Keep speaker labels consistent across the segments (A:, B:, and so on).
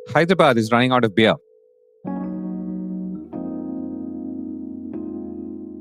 A: Hyderabad is running out of beer.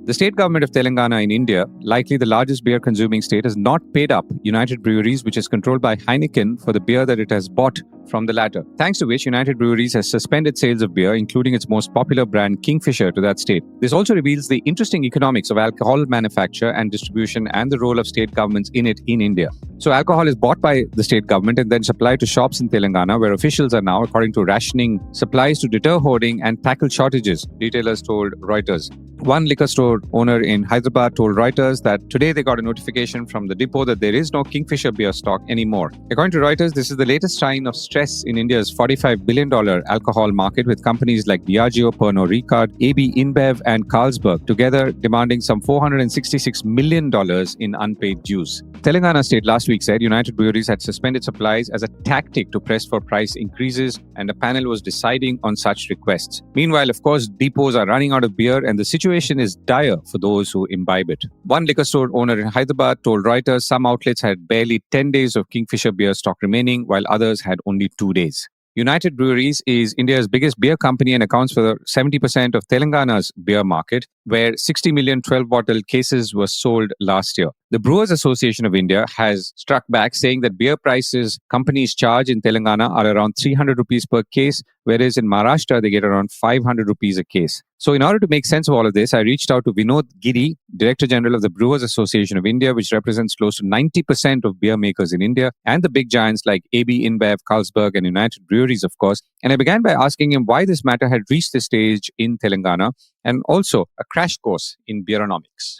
A: The state government of Telangana in India, likely the largest beer consuming state, has not paid up United Breweries, which is controlled by Heineken, for the beer that it has bought from the latter. Thanks to which United Breweries has suspended sales of beer, including its most popular brand Kingfisher, to that state. This also reveals the interesting economics of alcohol manufacture and distribution and the role of state governments in it in India. So alcohol is bought by the state government and then supplied to shops in Telangana, where officials are now, according to rationing supplies to deter hoarding and tackle shortages, retailers told Reuters. One liquor store owner in Hyderabad told Reuters that today they got a notification from the depot that there is no Kingfisher beer stock anymore. According to Reuters, this is the latest sign of stress in India's $45 billion alcohol market, with companies like Diageo, Pernod Ricard, AB InBev and Carlsberg together demanding some $466 million in unpaid dues. Telangana state last week said United Breweries had suspended supplies as a tactic to press for price increases, and a panel was deciding on such requests. Meanwhile, of course, depots are running out of beer and the situation is dire for those who imbibe it. One liquor store owner in Hyderabad told Reuters some outlets had barely 10 days of Kingfisher beer stock remaining, while others had only 2 days. United Breweries is India's biggest beer company and accounts for 70% of Telangana's beer market, where 60 million 12-bottle cases were sold last year. The Brewers Association of India has struck back, saying that beer prices companies charge in Telangana are around 300 rupees per case, whereas in Maharashtra they get around 500 rupees a case. So in order to make sense of all of this, I reached out to Vinod Giri, Director General of the Brewers Association of India, which represents close to 90% of beer makers in India, and the big giants like AB InBev, Carlsberg and United Breweries, of course. And I began by asking him why this matter had reached this stage in Telangana, and also a crash course in beeronomics.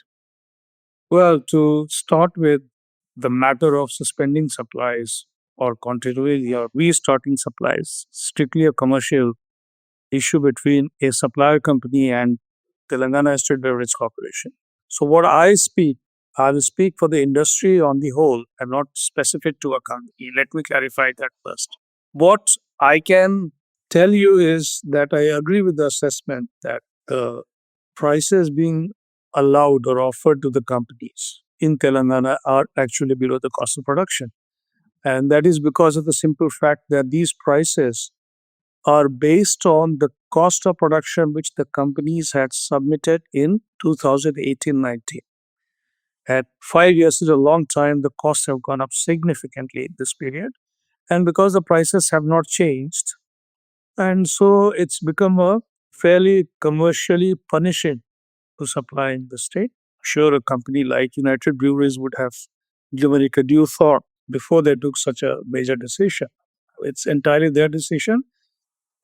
B: Well, to start with, the matter of suspending supplies or continuing or restarting supplies, strictly a commercial issue between a supplier company and Telangana State Beverage Corporation. So what I will speak for the industry on the whole and not specific to a company. Let me clarify that first. What I can tell you is that I agree with the assessment that the prices being allowed or offered to the companies in Telangana are actually below the cost of production. And that is because of the simple fact that these prices are based on the cost of production which the companies had submitted in 2018-19. At 5 years is a long time, the costs have gone up significantly in this period. And because the prices have not changed, and so it's become a fairly commercially punishing to supply in the state. Sure, a company like United Breweries would have given it a due thought before they took such a major decision. It's entirely their decision.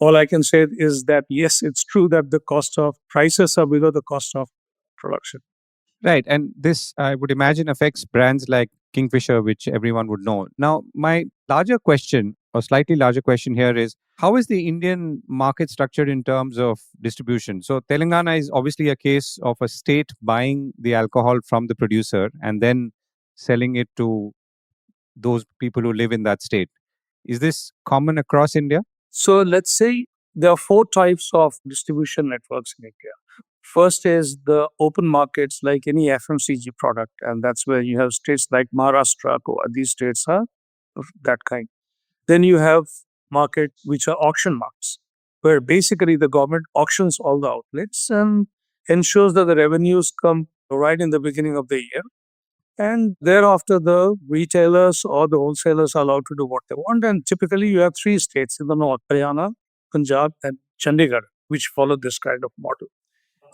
B: All I can say is that, yes, it's true that the cost of prices are below the cost of production.
A: Right. And this, I would imagine, affects brands like Kingfisher, which everyone would know. Now, my larger question, or slightly larger question here is, how is the Indian market structured in terms of distribution? So, Telangana is obviously a case of a state buying the alcohol from the producer and then selling it to those people who live in that state. Is this common across India?
B: So let's say there are 4 types of distribution networks in India. First is the open markets, like any FMCG product, and that's where you have states like Maharashtra, Goa. These states are of that kind. Then you have markets which are auction markets, where basically the government auctions all the outlets and ensures that the revenues come right in the beginning of the year. And thereafter, the retailers or the wholesalers are allowed to do what they want. And typically, you have 3 states in the north, Haryana, Punjab, and Chandigarh, which follow this kind of model.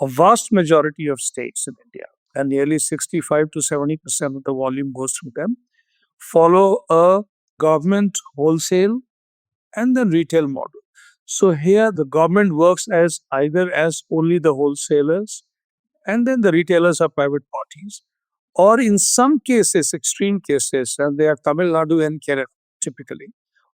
B: A vast majority of states in India, and nearly 65 to 70% of the volume goes through them, follow a government wholesale and then retail model. So here, the government works as either as only the wholesalers, and then the retailers are private parties. Or in some cases, extreme cases, and they are Tamil Nadu and Kerala typically,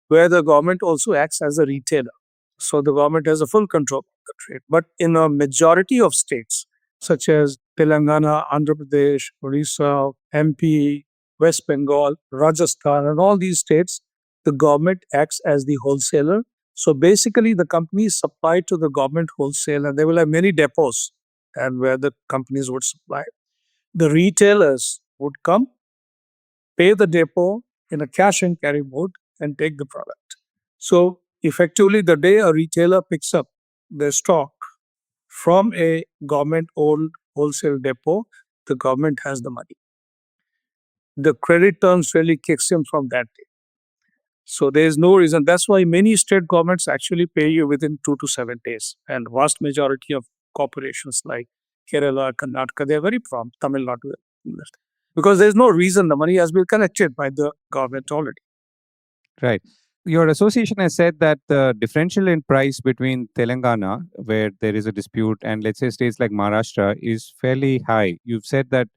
B: where the government also acts as a retailer. So the government has a full control of the trade. But in a majority of states, such as Telangana, Andhra Pradesh, Orissa, MP, West Bengal, Rajasthan, and all these states, the government acts as the wholesaler. So basically, the companies supply to the government wholesale, and they will have many depots and where the companies would supply. The retailers would come, pay the depot in a cash and carry mode, and take the product. So Effectively, the day a retailer picks up their stock from a government-owned wholesale depot, the government has the money. The credit terms really kicks in from that day. So there is no reason. That's why many state governments actually pay you within 2 to 7 days. And vast majority of corporations like Kerala, Karnataka, they're very prompt. Tamil Nadu, because there's no reason the money has been collected by the government already.
A: Right. Your association has said that the differential in price between Telangana, where there is a dispute, and let's say states like Maharashtra is fairly high. You've said that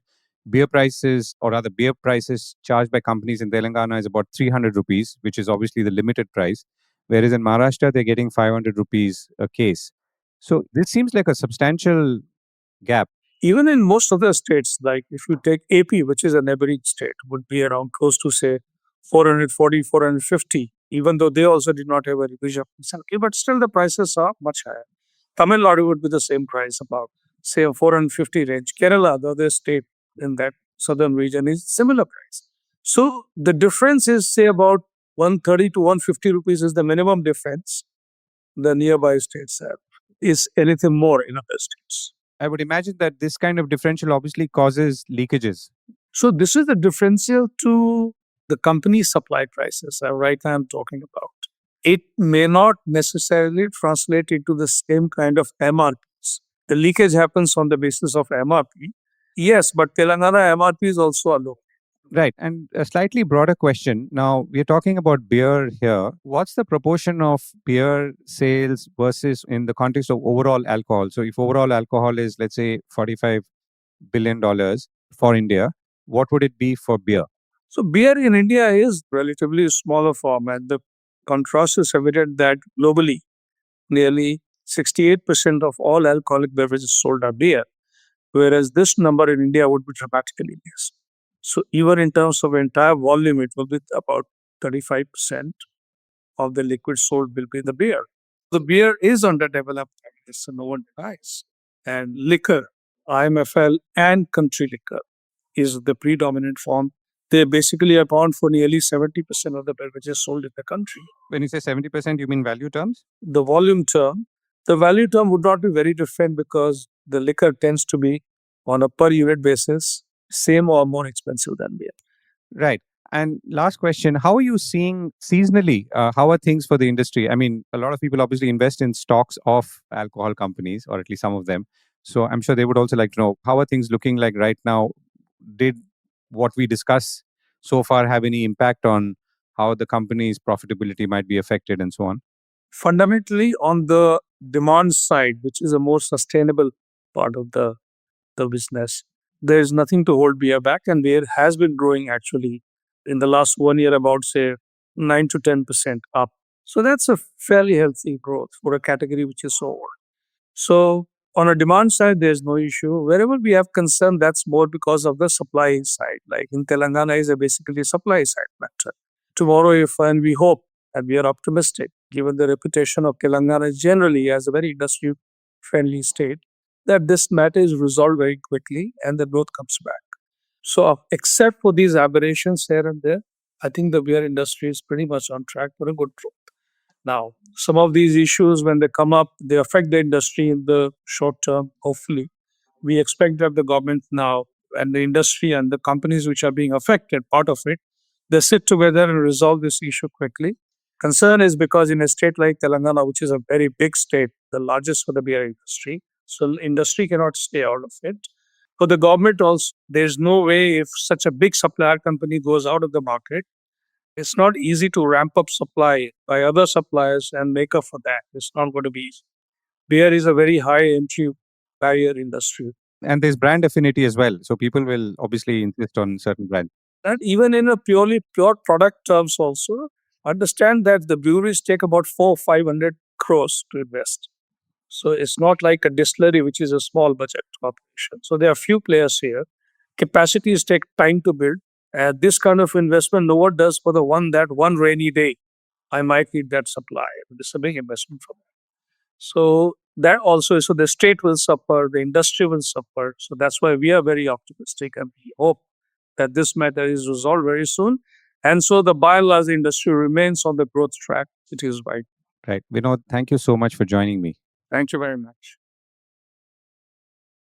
A: beer prices, or rather beer prices charged by companies in Telangana is about 300 rupees, which is obviously the limited price, whereas in Maharashtra they're getting 500 rupees a case. So this seems like a substantial gap.
B: Even in most other states, like if you take AP, which is a neighboring state, would be around close to say 440, 450, even though they also did not have a revision recently, but still the prices are much higher. Tamil Nadu would be the same price, about say a 450 range. Kerala, the other state in that southern region, is similar price. So the difference is say about 130 to 150 rupees is the minimum difference the nearby states have. Is anything more in other states?
A: I would imagine that this kind of differential obviously causes leakages.
B: So this is the differential to the company supply prices. Right now I'm talking about. It may not necessarily translate into the same kind of MRPs. The leakage happens on the basis of MRP. Yes, but Telangana MRPs also are low.
A: Right. And a slightly broader question. Now, we're talking about beer here. What's the proportion of beer sales versus in the context of overall alcohol? So, if overall alcohol is, let's say, $45 billion for India, what would it be for beer?
B: So beer in India is relatively smaller format. The contrast is evident that globally, nearly 68% of all alcoholic beverages sold are beer, whereas this number in India would be dramatically less. So even in terms of entire volume, it will be about 35% of the liquid sold will be the beer. The beer is underdeveloped, so no one denies. And liquor, IMFL and country liquor is the predominant form. They basically account for nearly 70% of the beverages sold in the country.
A: When you say 70%, you mean value terms?
B: The volume term, the value term would not be very different because the liquor tends to be on a per unit basis, same or more expensive than beer.
A: Right. And last question, how are you seeing seasonally? How are things for the industry? I mean, a lot of people obviously invest in stocks of alcohol companies, or at least some of them. So I'm sure they would also like to know how are things looking like right now? Did what we discuss so far have any impact on how the company's profitability might be affected and so on?
B: Fundamentally, on the demand side, which is a more sustainable part of the business, there is nothing to hold beer back, and beer has been growing actually in the last 1 year about say 9 to 10% up. So that's a fairly healthy growth for a category which is so old. So on a demand side, there's no issue. Wherever we have concern, that's more because of the supply side. Like in Telangana is a basically supply side matter. Tomorrow, if and we hope and we are optimistic, given the reputation of Telangana generally as a very industry friendly state, that this matter is resolved very quickly and the growth comes back. So, except for these aberrations here and there, I think the beer industry is pretty much on track for a good growth. Now, some of these issues, when they come up, they affect the industry in the short term, hopefully. We expect that the government now and the industry and the companies which are being affected, part of it, they sit together and resolve this issue quickly. Concern is because in a state like Telangana, which is a very big state, the largest for the beer industry, so industry cannot stay out of it. For the government also, there's no way if such a big supplier company goes out of the market, it's not easy to ramp up supply by other suppliers and make up for that. It's not going to be easy. Beer is a very high entry barrier industry.
A: And there's brand affinity as well. So people will obviously insist on certain brands.
B: And even in a pure product terms also, understand that the breweries take about 500 crores to invest. So it's not like a distillery, which is a small budget operation. So there are few players here. Capacities take time to build. This kind of investment, no one does for the one rainy day. I might need that supply. It's a big investment for me. So that also, so the state will suffer, the industry will suffer. So that's why we are very optimistic and we hope that this matter is resolved very soon. And so the by and large industry remains on the growth track it is right.
A: Right. Vinod, thank you so much for joining me.
B: Thank you very much.